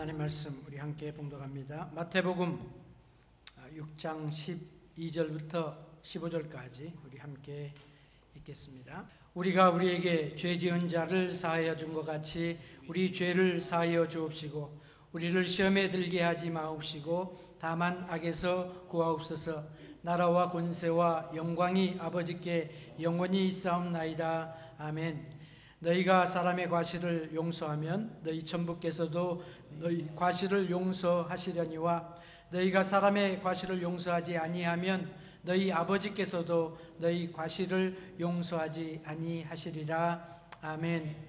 하나님 말씀 우리 함께 봉독합니다. 마태복음 6장 12절부터 15절까지 우리 함께 읽겠습니다. 우리가 우리에게 죄 지은 자를 사하여 준 것 같이 우리 죄를 사하여 주옵시고 우리를 시험에 들게 하지 마옵시고 다만 악에서 구하옵소서. 나라와 권세와 영광이 아버지께 영원히 있사옵나이다. 아멘. 너희가 사람의 과실을 용서하면 너희 천부께서도 너희 과실을 용서하시려니와 너희가 사람의 과실을 용서하지 아니하면 너희 아버지께서도 너희 과실을 용서하지 아니하시리라. 아멘.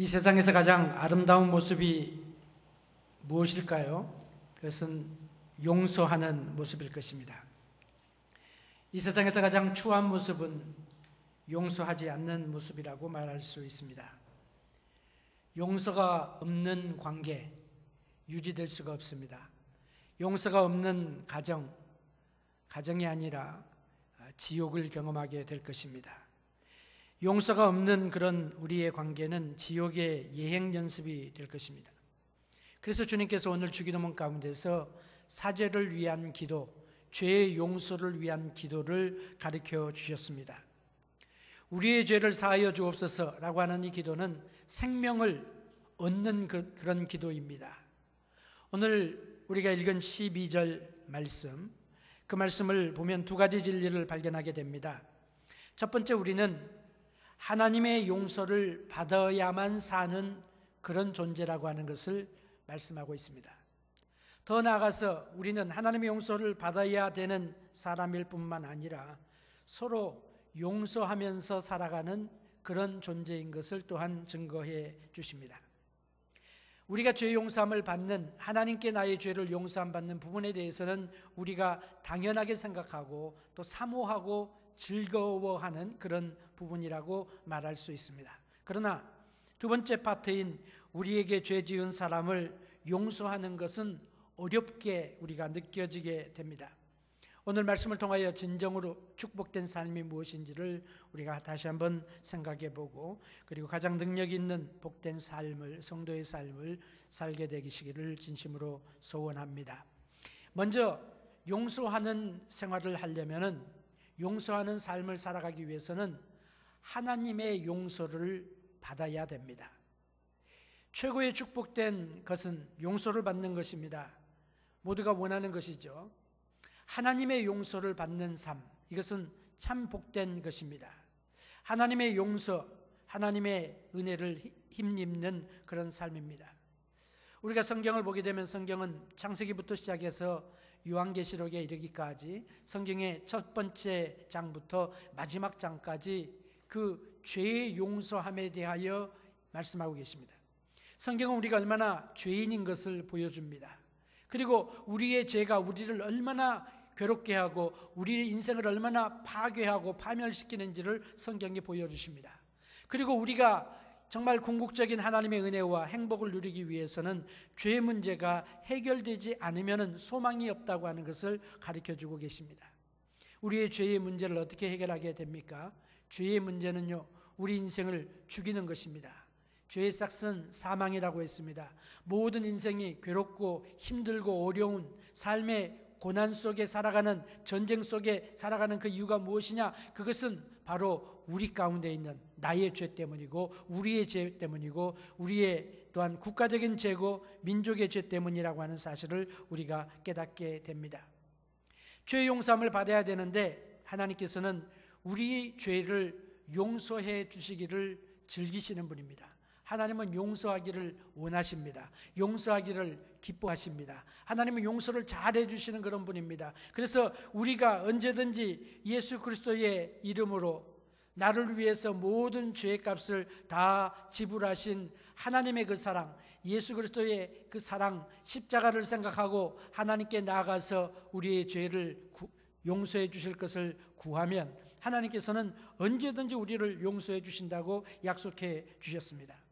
이 세상에서 가장 아름다운 모습이 무엇일까요? 그것은 용서하는 모습일 것입니다. 이 세상에서 가장 추한 모습은 용서하지 않는 모습이라고 말할 수 있습니다. 용서가 없는 관계, 유지될 수가 없습니다. 용서가 없는 가정이 아니라 지옥을 경험하게 될 것입니다. 용서가 없는 그런 우리의 관계는 지옥의 예행 연습이 될 것입니다. 그래서 주님께서 오늘 주기도문 가운데서 사죄를 위한 기도, 죄의 용서를 위한 기도를 가르쳐 주셨습니다. 우리의 죄를 사하여 주옵소서라고 하는 이 기도는 생명을 얻는 그런 기도입니다. 오늘 우리가 읽은 12절 말씀, 그 말씀을 보면 두 가지 진리를 발견하게 됩니다. 첫 번째, 우리는 하나님의 용서를 받아야만 사는 그런 존재라고 하는 것을 말씀하고 있습니다. 더 나아가서 우리는 하나님의 용서를 받아야 되는 사람일 뿐만 아니라 서로 용서하면서 살아가는 그런 존재인 것을 또한 증거해 주십니다. 우리가 죄 용서함을 받는, 하나님께 나의 죄를 용서함 받는 부분에 대해서는 우리가 당연하게 생각하고 또 사모하고 즐거워하는 그런 부분이라고 말할 수 있습니다. 그러나 두 번째 파트인 우리에게 죄 지은 사람을 용서하는 것은 어렵게 우리가 느껴지게 됩니다. 오늘 말씀을 통하여 진정으로 축복된 삶이 무엇인지를 우리가 다시 한번 생각해 보고, 그리고 가장 능력 있는 복된 삶을, 성도의 삶을 살게 되시기를 진심으로 소원합니다. 먼저 용서하는 생활을 하려면은, 용서하는 삶을 살아가기 위해서는 하나님의 용서를 받아야 됩니다. 최고의 축복된 것은 용서를 받는 것입니다. 모두가 원하는 것이죠. 하나님의 용서를 받는 삶, 이것은 참 복된 것입니다. 하나님의 용서, 하나님의 은혜를 힘입는 그런 삶입니다. 우리가 성경을 보게 되면 성경은 창세기부터 시작해서 요한계시록에 이르기까지 성경의 첫 번째 장부터 마지막 장까지 그 죄의 용서함에 대하여 말씀하고 계십니다. 성경은 우리가 얼마나 죄인인 것을 보여줍니다. 그리고 우리의 죄가 우리를 얼마나 괴롭게 하고 우리의 인생을 얼마나 파괴하고 파멸시키는지를 성경이 보여주십니다. 그리고 우리가 정말 궁극적인 하나님의 은혜와 행복을 누리기 위해서는 죄의 문제가 해결되지 않으면 소망이 없다고 하는 것을 가르쳐주고 계십니다. 우리의 죄의 문제를 어떻게 해결하게 됩니까? 죄의 문제는요, 우리 인생을 죽이는 것입니다. 죄의 싹은 사망이라고 했습니다. 모든 인생이 괴롭고 힘들고 어려운 삶의 고난 속에 살아가는, 전쟁 속에 살아가는 그 이유가 무엇이냐? 그것은 바로 우리 가운데 있는 나의 죄 때문이고, 우리의 죄 때문이고, 우리의 또한 국가적인 죄고 민족의 죄 때문이라고 하는 사실을 우리가 깨닫게 됩니다. 죄 용서함을 받아야 되는데 하나님께서는 우리 죄를 용서해 주시기를 즐기시는 분입니다. 하나님은 용서하기를 원하십니다. 용서하기를 기뻐하십니다. 하나님은 용서를 잘해 주시는 그런 분입니다. 그래서 우리가 언제든지 예수 그리스도의 이름으로 나를 위해서 모든 죄의 값을 다 지불하신 하나님의 그 사랑, 예수 그리스도의 그 사랑, 십자가를 생각하고 하나님께 나아가서 우리의 죄를 용서해 주실 것을 구하면 하나님께서는 언제든지 우리를 용서해 주신다고 약속해 주셨습니다.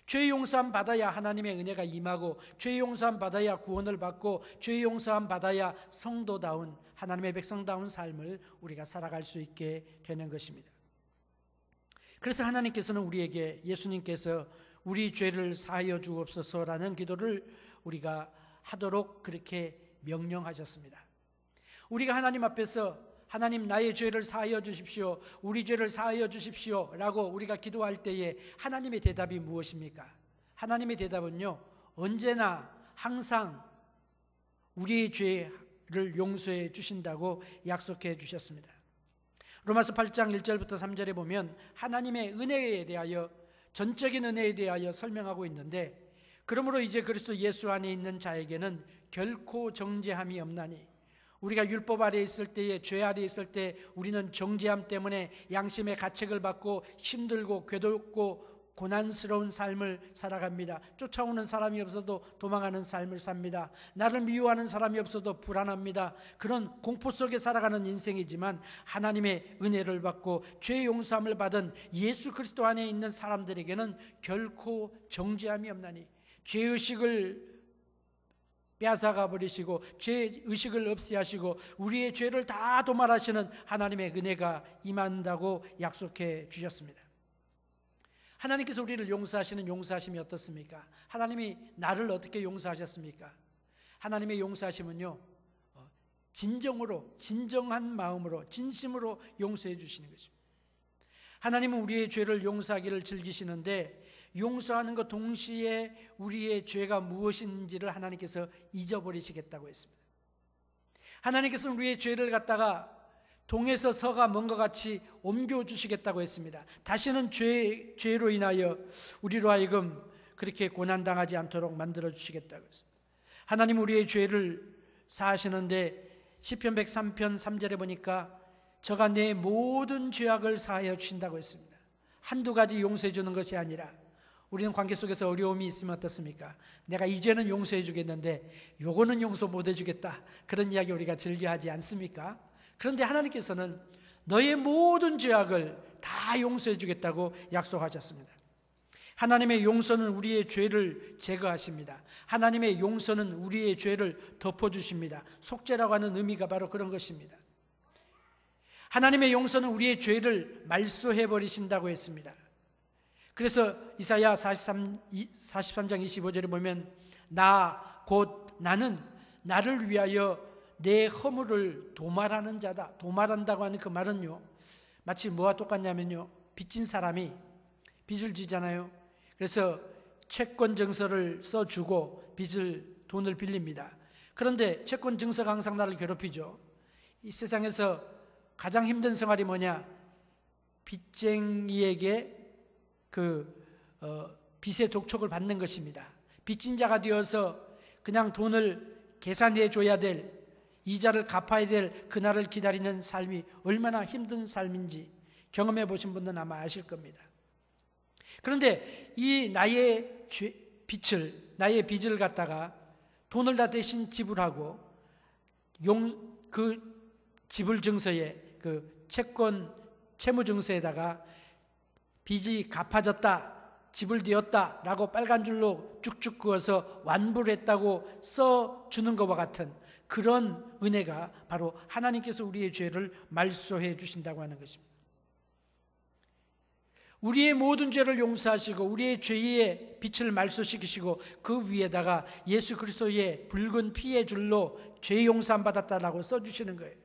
죄 용서함 받아야 하나님의 은혜가 임하고, 죄 용서함 받아야 구원을 받고, 죄 용서함 받아야 성도다운, 하나님의 백성다운 삶을 우리가 살아갈 수 있게 되는 것입니다. 그래서 하나님께서는 우리에게, 예수님께서 우리 죄를 사하여 주옵소서라는 기도를 우리가 하도록 그렇게 명령하셨습니다. 우리가 하나님 앞에서 하나님, 나의 죄를 사하여 주십시오, 우리 죄를 사하여 주십시오 라고 우리가 기도할 때에 하나님의 대답이 무엇입니까? 하나님의 대답은요, 언제나 항상 우리의 죄를 용서해 주신다고 약속해 주셨습니다. 로마서 8장 1절부터 3절에 보면 하나님의 은혜에 대하여, 전적인 은혜에 대하여 설명하고 있는데, 그러므로 이제 그리스도 예수 안에 있는 자에게는 결코 정죄함이 없나니, 우리가 율법 아래에 있을 때에, 죄 아래에 있을 때 우리는 정죄함 때문에 양심의 가책을 받고 힘들고 괴롭고 고난스러운 삶을 살아갑니다. 쫓아오는 사람이 없어도 도망하는 삶을 삽니다. 나를 미워하는 사람이 없어도 불안합니다. 그런 공포 속에 살아가는 인생이지만 하나님의 은혜를 받고 죄 용서함을 받은 예수 그리스도 안에 있는 사람들에게는 결코 정죄함이 없나니, 죄의식을 빼앗아가 버리시고 죄의식을 없애하시고 우리의 죄를 다 도말하시는 하나님의 은혜가 임한다고 약속해 주셨습니다. 하나님께서 우리를 용서하시는 용서하심이 어떻습니까? 하나님이 나를 어떻게 용서하셨습니까? 하나님의 용서하심은요, 진정으로, 진정한 마음으로, 진심으로 용서해 주시는 것입니다. 하나님은 우리의 죄를 용서하기를 즐기시는데, 용서하는 것 동시에 우리의 죄가 무엇인지를 하나님께서 잊어버리시겠다고 했습니다. 하나님께서는 우리의 죄를 갖다가 동에서 서가 먼 것 같이 옮겨주시겠다고 했습니다. 다시는 죄로 인하여 우리로 하여금 그렇게 고난당하지 않도록 만들어주시겠다고 했습니다. 하나님 우리의 죄를 사하시는데 시편 103편 3절에 보니까 저가 내 모든 죄악을 사하여 주신다고 했습니다. 한두 가지 용서해 주는 것이 아니라, 우리는 관계 속에서 어려움이 있으면 어떻습니까? 내가 이제는 용서해 주겠는데 요거는 용서 못 해주겠다, 그런 이야기 우리가 즐겨하지 않습니까? 그런데 하나님께서는 너의 모든 죄악을 다 용서해 주겠다고 약속하셨습니다. 하나님의 용서는 우리의 죄를 제거하십니다. 하나님의 용서는 우리의 죄를 덮어주십니다. 속죄라고 하는 의미가 바로 그런 것입니다. 하나님의 용서는 우리의 죄를 말소해 버리신다고 했습니다. 그래서 이사야 43장 25절에 보면 나 곧 나는 나를 위하여 내 허물을 도말하는 자다. 도말한다고 하는 그 말은요, 마치 뭐와 똑같냐면요, 빚진 사람이 빚을 지잖아요. 그래서 채권 증서를 써주고 돈을 빌립니다. 그런데 채권 증서가 항상 나를 괴롭히죠. 이 세상에서 가장 힘든 생활이 뭐냐? 빚쟁이에게 빚의 독촉을 받는 것입니다. 빚진 자가 되어서 그냥 돈을 계산해 줘야 될, 이자를 갚아야 될 그날을 기다리는 삶이 얼마나 힘든 삶인지 경험해 보신 분들은 아마 아실 겁니다. 그런데 이 나의 빚을 갖다가 돈을 다 대신 지불하고 그 지불 증서에, 그 채무 증서에다가 빚이 갚아졌다, 지불되었다 라고 빨간 줄로 쭉쭉 그어서 완부를 했다고 써주는 것과 같은 그런 은혜가 바로 하나님께서 우리의 죄를 말소해 주신다고 하는 것입니다. 우리의 모든 죄를 용서하시고 우리의 죄의 빛을 말소시키시고 그 위에다가 예수 그리스도의 붉은 피의 줄로 죄 용서함 받았다라고 써주시는 거예요.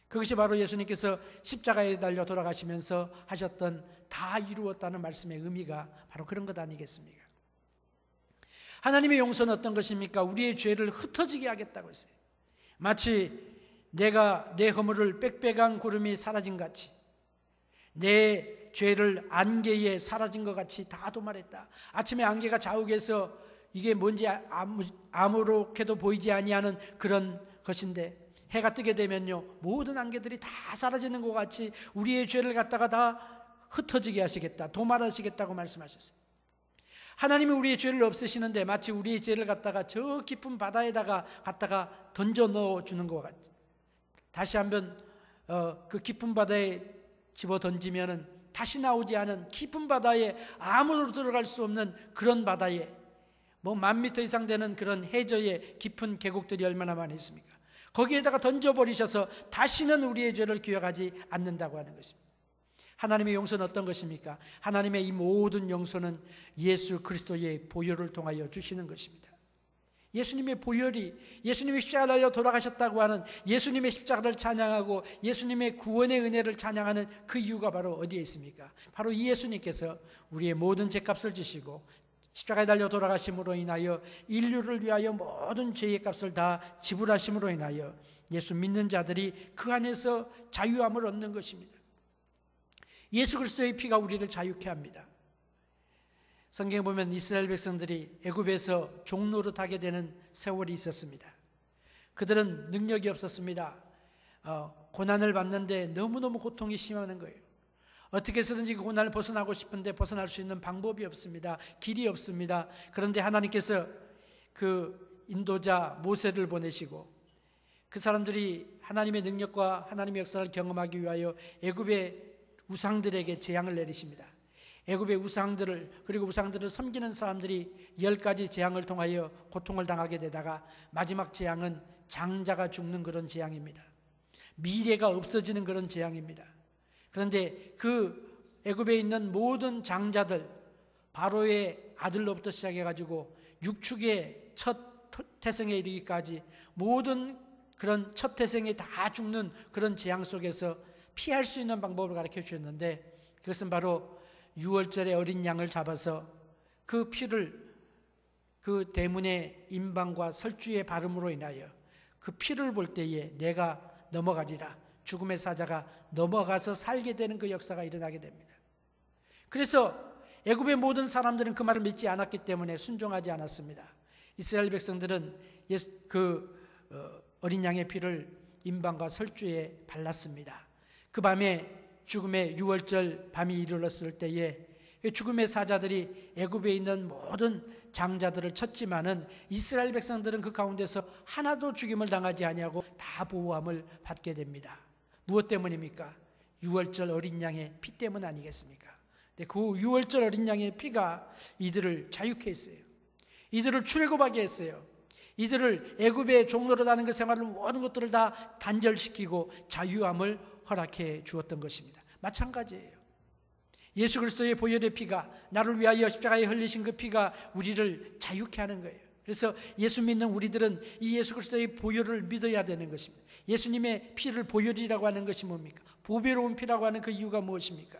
그것이 바로 예수님께서 십자가에 달려 돌아가시면서 하셨던 다 이루었다는 말씀의 의미가 바로 그런 것 아니겠습니까? 하나님의 용서는 어떤 것입니까? 우리의 죄를 흩어지게 하겠다고 했어요. 마치 내가 내 허물을 빽빽한 구름이 사라진 같이, 내 죄를 안개에 사라진 것 같이 다 도말했다. 아침에 안개가 자욱해서 이게 뭔지 아무렇게도 보이지 아니하는 그런 것인데, 해가 뜨게 되면요 모든 안개들이 다 사라지는 것 같이 우리의 죄를 갖다가 다 흩어지게 하시겠다, 도말하시겠다고 말씀하셨어요. 하나님이 우리의 죄를 없애시는데 마치 우리의 죄를 갖다가 저 깊은 바다에다가 갖다가 던져 넣어주는 것 같아요. 다시 한번 그 깊은 바다에 집어 던지면은 다시 나오지 않은 깊은 바다에, 아무도 들어갈 수 없는 그런 바다에, 뭐 10,000m 이상 되는 그런 해저의 깊은 계곡들이 얼마나 많이 있습니까? 거기에다가 던져버리셔서 다시는 우리의 죄를 기억하지 않는다고 하는 것입니다. 하나님의 용서는 어떤 것입니까? 하나님의 이 모든 용서는 예수 그리스도의 보혈을 통하여 주시는 것입니다. 예수님의 보혈이, 예수님이 십자가를 달려 돌아가셨다고 하는 예수님의 십자가를 찬양하고 예수님의 구원의 은혜를 찬양하는 그 이유가 바로 어디에 있습니까? 바로 이 예수님께서 우리의 모든 죄값을 지시고 십자가에 달려 돌아가심으로 인하여 인류를 위하여 모든 죄의 값을 다 지불하심으로 인하여 예수 믿는 자들이 그 안에서 자유함을 얻는 것입니다. 예수 그리스도의 피가 우리를 자유케 합니다. 성경에 보면 이스라엘 백성들이 애굽에서 종노릇하게 되는 세월이 있었습니다. 그들은 능력이 없었습니다. 고난을 받는데 너무너무 고통이 심한 거예요. 어떻게 해서든지 그 고난을 벗어나고 싶은데 벗어날 수 있는 방법이 없습니다. 길이 없습니다. 그런데 하나님께서 그 인도자 모세를 보내시고 그 사람들이 하나님의 능력과 하나님의 역사를 경험하기 위하여 애굽의 우상들에게 재앙을 내리십니다. 애굽의 우상들을, 그리고 우상들을 섬기는 사람들이 10가지 재앙을 통하여 고통을 당하게 되다가 마지막 재앙은 장자가 죽는 그런 재앙입니다. 미래가 없어지는 그런 재앙입니다. 그런데 그 애굽에 있는 모든 장자들, 바로의 아들로부터 시작해가지고 육축의 첫 태생에 이르기까지 모든 그런 첫 태생이 다 죽는 그런 재앙 속에서 피할 수 있는 방법을 가르쳐 주셨는데, 그것은 바로 유월절에 어린 양을 잡아서 그 피를 그 대문의 임방과 설주의 발음으로 인하여 그 피를 볼 때에 내가 넘어가리라, 죽음의 사자가 넘어가서 살게 되는 그 역사가 일어나게 됩니다. 그래서 애굽의 모든 사람들은 그 말을 믿지 않았기 때문에 순종하지 않았습니다. 이스라엘 백성들은 어린 양의 피를 임방과 설주에 발랐습니다. 그 밤에 죽음의 유월절 밤이 이르렀을 때에 죽음의 사자들이 애굽에 있는 모든 장자들을 쳤지만은 이스라엘 백성들은 그 가운데서 하나도 죽임을 당하지 아니하고 다 보호함을 받게 됩니다. 무엇 때문입니까? 유월절 어린 양의 피 때문 아니겠습니까? 근데 그 유월절 어린 양의 피가 이들을 자유케 했어요. 이들을 출애굽하게 했어요. 이들을 애굽의 종로로 다는 그 생활을 모든 것들을 다 단절시키고 자유함을 허락해 주었던 것입니다. 마찬가지예요. 예수 그리스도의 보혈의 피가, 나를 위하여 십자가에 흘리신 그 피가 우리를 자유케 하는 거예요. 그래서 예수 믿는 우리들은 이 예수 그리스도의 보혈을 믿어야 되는 것입니다. 예수님의 피를 보혈이라고 하는 것이 뭡니까? 보배로운 피라고 하는 그 이유가 무엇입니까?